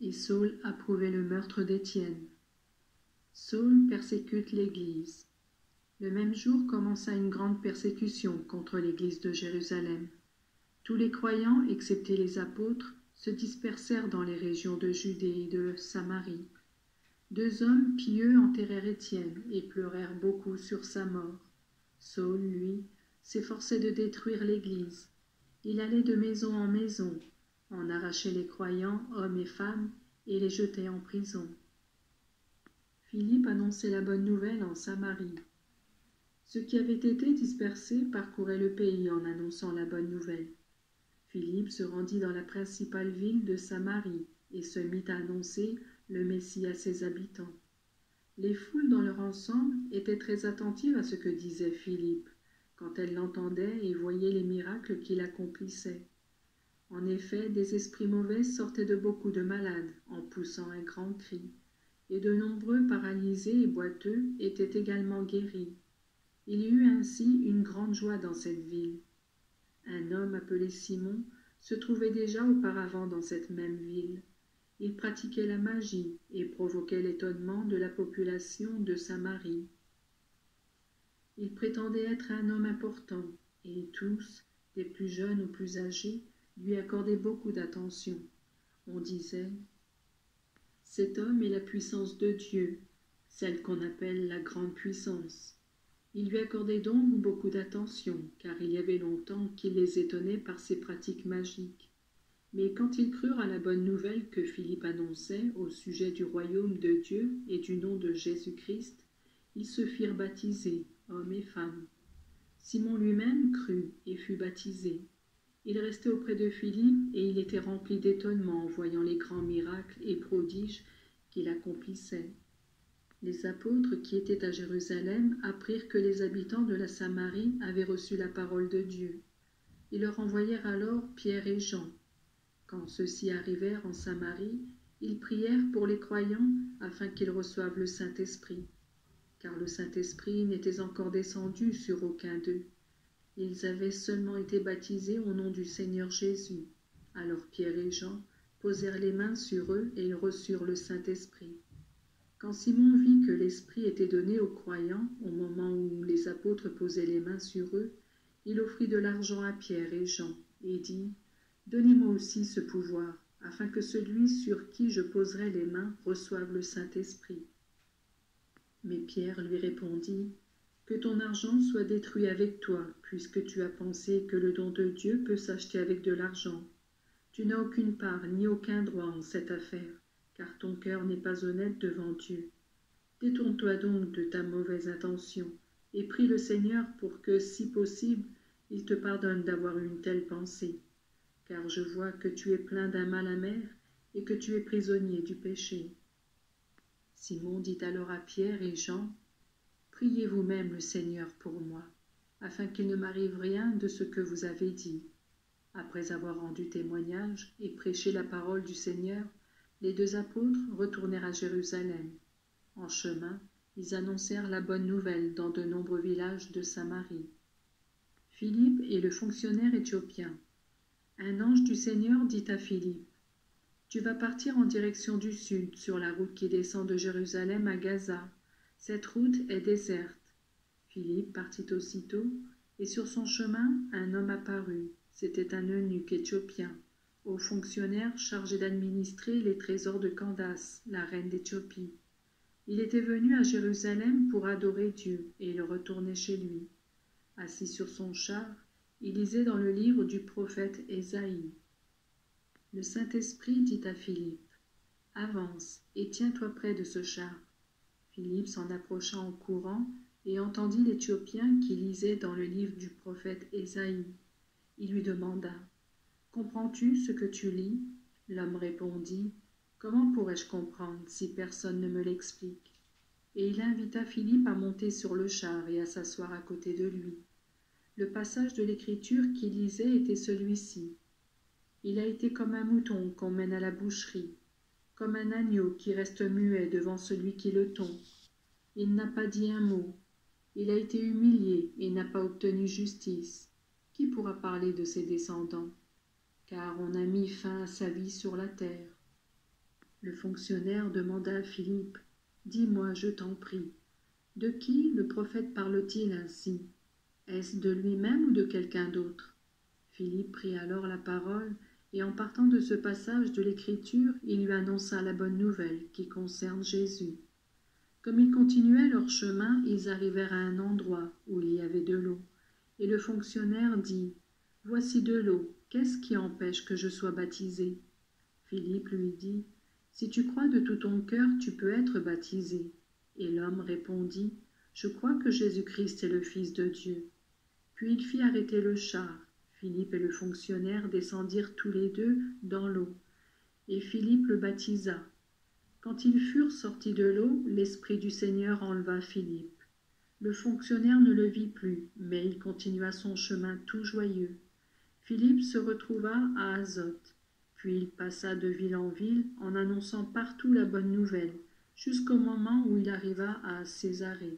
et Saul approuvait le meurtre d'Étienne. Saul persécute l'Église. Le même jour commença une grande persécution contre l'Église de Jérusalem. Tous les croyants, excepté les apôtres, se dispersèrent dans les régions de Judée et de Samarie. 2 hommes pieux enterrèrent Étienne et pleurèrent beaucoup sur sa mort. Saul, lui, s'efforçait de détruire l'Église. Il allait de maison en maison, en arrachait les croyants, hommes et femmes, et les jetait en prison. Philippe annonçait la bonne nouvelle en Samarie. Ceux qui avaient été dispersés parcouraient le pays en annonçant la bonne nouvelle. Philippe se rendit dans la principale ville de Samarie et se mit à annoncer le Messie à ses habitants. Les foules dans leur ensemble étaient très attentives à ce que disait Philippe, quand elles l'entendaient et voyaient les miracles qu'il accomplissait. En effet, des esprits mauvais sortaient de beaucoup de malades en poussant un grand cri, et de nombreux paralysés et boiteux étaient également guéris. Il y eut ainsi une grande joie dans cette ville. Un homme appelé Simon se trouvait déjà auparavant dans cette même ville. Il pratiquait la magie et provoquait l'étonnement de la population de Samarie. Il prétendait être un homme important, et tous, des plus jeunes aux plus âgés, lui accordaient beaucoup d'attention. On disait « Cet homme est la puissance de Dieu, celle qu'on appelle la grande puissance. » Il lui accordait donc beaucoup d'attention, car il y avait longtemps qu'il les étonnait par ses pratiques magiques. Mais quand ils crurent à la bonne nouvelle que Philippe annonçait au sujet du royaume de Dieu et du nom de Jésus-Christ, ils se firent baptiser, hommes et femmes. Simon lui-même crut et fut baptisé. Il restait auprès de Philippe et il était rempli d'étonnement en voyant les grands miracles et prodiges qu'il accomplissait. Les apôtres qui étaient à Jérusalem apprirent que les habitants de la Samarie avaient reçu la parole de Dieu. Ils leur envoyèrent alors Pierre et Jean. Quand ceux-ci arrivèrent en Samarie, ils prièrent pour les croyants afin qu'ils reçoivent le Saint-Esprit, car le Saint-Esprit n'était encore descendu sur aucun d'eux. Ils avaient seulement été baptisés au nom du Seigneur Jésus. Alors Pierre et Jean posèrent les mains sur eux et ils reçurent le Saint-Esprit. Quand Simon vit que l'Esprit était donné aux croyants au moment où les apôtres posaient les mains sur eux, il offrit de l'argent à Pierre et Jean et dit « Donnez-moi aussi ce pouvoir, afin que celui sur qui je poserai les mains reçoive le Saint-Esprit. » Mais Pierre lui répondit « Que ton argent soit détruit avec toi, puisque tu as pensé que le don de Dieu peut s'acheter avec de l'argent. Tu n'as aucune part ni aucun droit en cette affaire, car ton cœur n'est pas honnête devant Dieu. Détourne-toi donc de ta mauvaise intention, et prie le Seigneur pour que, si possible, il te pardonne d'avoir une telle pensée. Car je vois que tu es plein d'un mal amer, et que tu es prisonnier du péché. » Simon dit alors à Pierre et Jean, « Priez vous-même le Seigneur pour moi, afin qu'il ne m'arrive rien de ce que vous avez dit. » Après avoir rendu témoignage et prêché la parole du Seigneur, les 2 apôtres retournèrent à Jérusalem. En chemin, ils annoncèrent la bonne nouvelle dans de nombreux villages de Samarie. Philippe et le fonctionnaire éthiopien. Un ange du Seigneur dit à Philippe, « Tu vas partir en direction du sud, sur la route qui descend de Jérusalem à Gaza. Cette route est déserte. » Philippe partit aussitôt, et sur son chemin, un homme apparut. C'était un eunuque éthiopien, haut fonctionnaire chargé d'administrer les trésors de Candace, la reine d'Éthiopie. Il était venu à Jérusalem pour adorer Dieu, et il retournait chez lui. Assis sur son char, il lisait dans le livre du prophète Ésaïe. Le Saint-Esprit dit à Philippe, « Avance et tiens-toi près de ce char. » Philippe s'en approcha en courant et entendit l'Éthiopien qui lisait dans le livre du prophète Ésaïe. Il lui demanda, « Comprends-tu ce que tu lis ?» L'homme répondit, « Comment pourrais-je comprendre si personne ne me l'explique ?» Et il invita Philippe à monter sur le char et à s'asseoir à côté de lui. Le passage de l'Écriture qu'il lisait était celui-ci. « Il a été comme un mouton qu'on mène à la boucherie, comme un agneau qui reste muet devant celui qui le tond. Il n'a pas dit un mot. Il a été humilié et n'a pas obtenu justice. Qui pourra parler de ses descendants? Car on a mis fin à sa vie sur la terre. » Le fonctionnaire demanda à Philippe, « Dis-moi, je t'en prie, de qui le prophète parle-t-il ainsi? Est-ce de lui-même ou de quelqu'un d'autre ?» Philippe prit alors la parole, et en partant de ce passage de l'Écriture, il lui annonça la bonne nouvelle qui concerne Jésus. Comme ils continuaient leur chemin, ils arrivèrent à un endroit où il y avait de l'eau. Et le fonctionnaire dit, « Voici de l'eau, qu'est-ce qui empêche que je sois baptisé ?» Philippe lui dit, « Si tu crois de tout ton cœur, tu peux être baptisé. » Et l'homme répondit, « Je crois que Jésus-Christ est le Fils de Dieu. » Puis il fit arrêter le char. Philippe et le fonctionnaire descendirent tous les deux dans l'eau, et Philippe le baptisa. Quand ils furent sortis de l'eau, l'Esprit du Seigneur enleva Philippe. Le fonctionnaire ne le vit plus, mais il continua son chemin tout joyeux. Philippe se retrouva à Azote, puis il passa de ville en ville en annonçant partout la bonne nouvelle, jusqu'au moment où il arriva à Césarée.